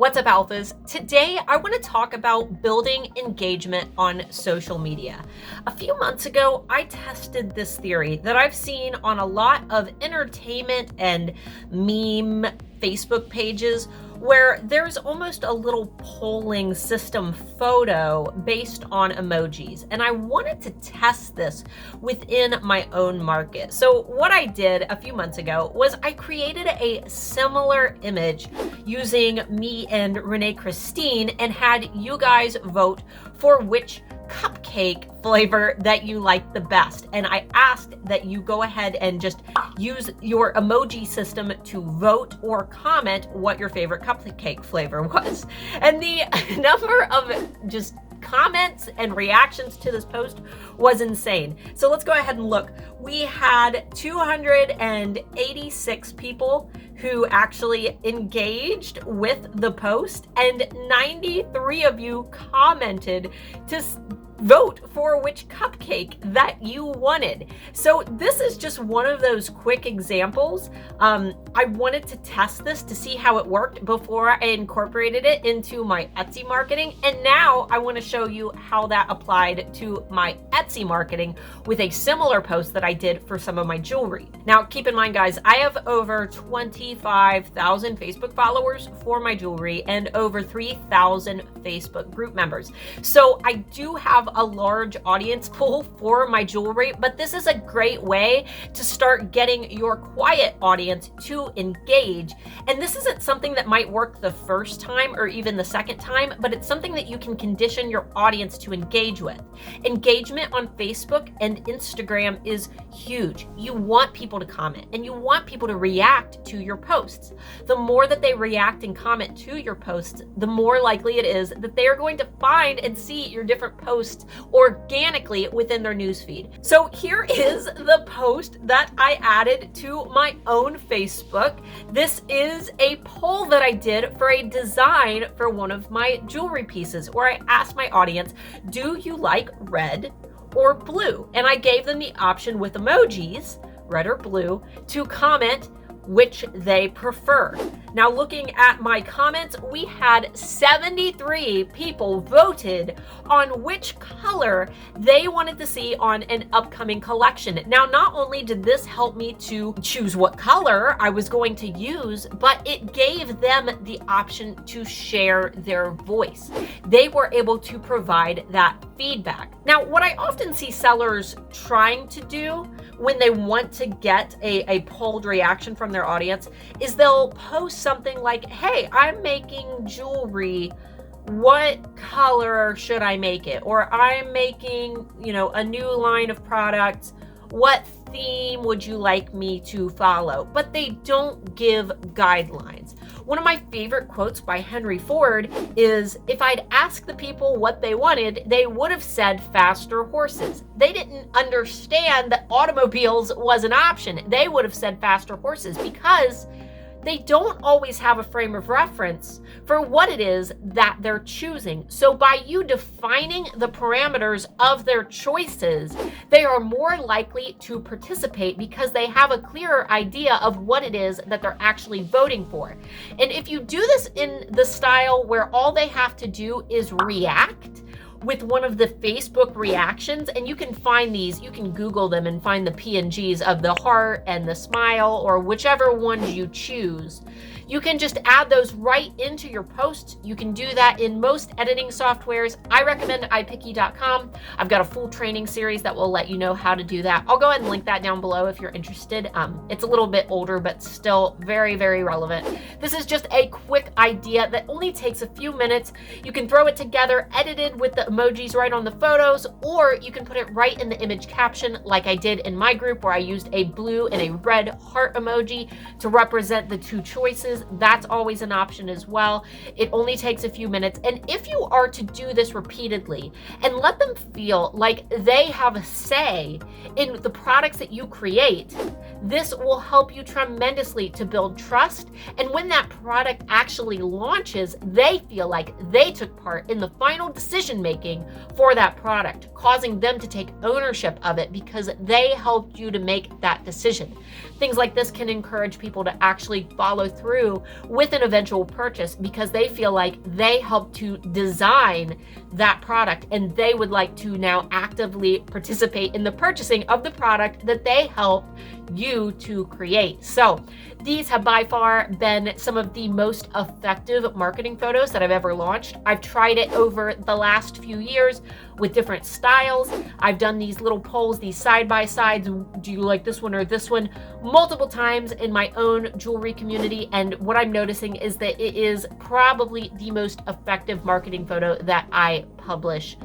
What's up, Alphas? Today, I want to talk about building engagement on social media. A few months ago, I tested this theory that I've seen on a lot of entertainment and meme Facebook pages where there's almost a little polling system photo based on emojis. And I wanted to test this within my own market. So what I did a few months ago was I created a similar image using me and Renee Christine and had you guys vote for which cupcake flavor that you like the best. And I asked that you go ahead and just use your emoji system to vote or comment what your favorite cupcake flavor was. And the number of just comments and reactions to this post was insane. So let's go ahead and look. We had 286 people who actually engaged with the post, and 93 of you commented to vote for which cupcake that you wanted. So this is just one of those quick examples. I wanted to test this to see how it worked before I incorporated it into my Etsy marketing. And now I want to show you how that applied to my Etsy marketing with a similar post that I did for some of my jewelry. Now, keep in mind, guys, I have over 25,000 Facebook followers for my jewelry and over 3,000 Facebook group members. So I do have a large audience pool for my jewelry, but this is a great way to start getting your quiet audience to engage. And this isn't something that might work the first time or even the second time, but it's something that you can condition your audience to engage with. Engagement on Facebook and Instagram is huge. You want people to comment and you want people to react to your posts. The more that they react and comment to your posts, the more likely it is that they are going to find and see your different posts organically within their newsfeed. So here is the post that I added to my own Facebook. This is a poll that I did for a design for one of my jewelry pieces where I asked my audience, do you like red or blue? And I gave them the option with emojis, red or blue, to comment which they prefer. Now, looking at my comments, we had 73 people voted on which color they wanted to see on an upcoming collection. Now, not only did this help me to choose what color I was going to use, but it gave them the option to share their voice. They were able to provide that feedback. Now, what I often see sellers trying to do when they want to get a polled reaction from their audience is they'll post something like, hey, I'm making jewelry, what color should I make it? Or I'm making, a new line of products, what theme would you like me to follow? But they don't give guidelines. One of my favorite quotes by Henry Ford is, if I'd asked the people what they wanted, they would have said faster horses. They didn't understand that automobiles was an option. They would have said faster horses because they don't always have a frame of reference for what it is that they're choosing. So by you defining the parameters of their choices, they are more likely to participate because they have a clearer idea of what it is that they're actually voting for. And if you do this in the style where all they have to do is react with one of the Facebook reactions, and you can find these, you can Google them and find the PNGs of the heart and the smile or whichever ones you choose. You can just add those right into your posts. You can do that in most editing softwares. I recommend iPicky.com. I've got a full training series that will let you know how to do that. I'll go ahead and link that down below if you're interested. It's a little bit older, but still very, very relevant. This is just a quick idea that only takes a few minutes. You can throw it together, edited with the emojis right on the photos, or you can put it right in the image caption like I did in my group where I used a blue and a red heart emoji to represent the two choices. That's always an option as well. It only takes a few minutes. And if you are to do this repeatedly and let them feel like they have a say in the products that you create, this will help you tremendously to build trust. And when that product actually launches, they feel like they took part in the final decision making for that product, causing them to take ownership of it because they helped you to make that decision. Things like this can encourage people to actually follow through through with an eventual purchase because they feel like they helped to design that product and they would like to now actively participate in the purchasing of the product that they helped you to create. So these have by far been some of the most effective marketing photos that I've ever launched. I've tried it over the last few years with different styles. I've done these little polls, these side by sides. Do you like this one or this one? Multiple times in my own jewelry community. And what I'm noticing is that it is probably the most effective marketing photo that I publish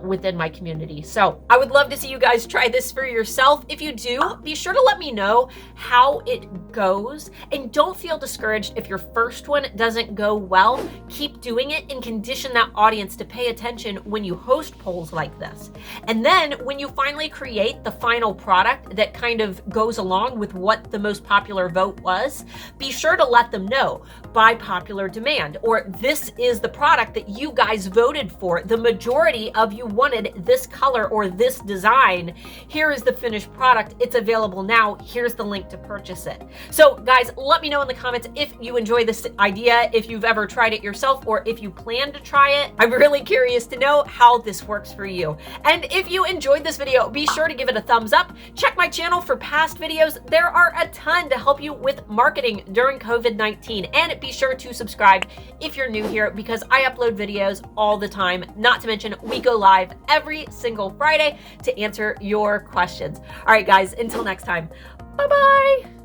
within my community. So I would love to see you guys try this for yourself. If you do, be sure to let me know how it goes, and don't feel discouraged if your first one doesn't go well. Keep doing it and condition that audience to pay attention when you host polls like this. And then when you finally create the final product that kind of goes along with what the most popular vote was, be sure to let them know by popular demand, or this is the product that you guys voted for. The majority of you wanted this color or this design. Here is the finished product. It's available now. Here's the link to purchase it. So guys, let me know in the comments if you enjoy this idea, if you've ever tried it yourself, or if you plan to try it. I'm really curious to know how this works for you. And if you enjoyed this video, be sure to give it a thumbs up. Check my channel for past videos. There are a ton to help you with marketing during COVID-19. And be sure to subscribe if you're new here because I upload videos all the time. Not to mention, we go live every single Friday to answer your questions. All right, guys, until next time, bye-bye.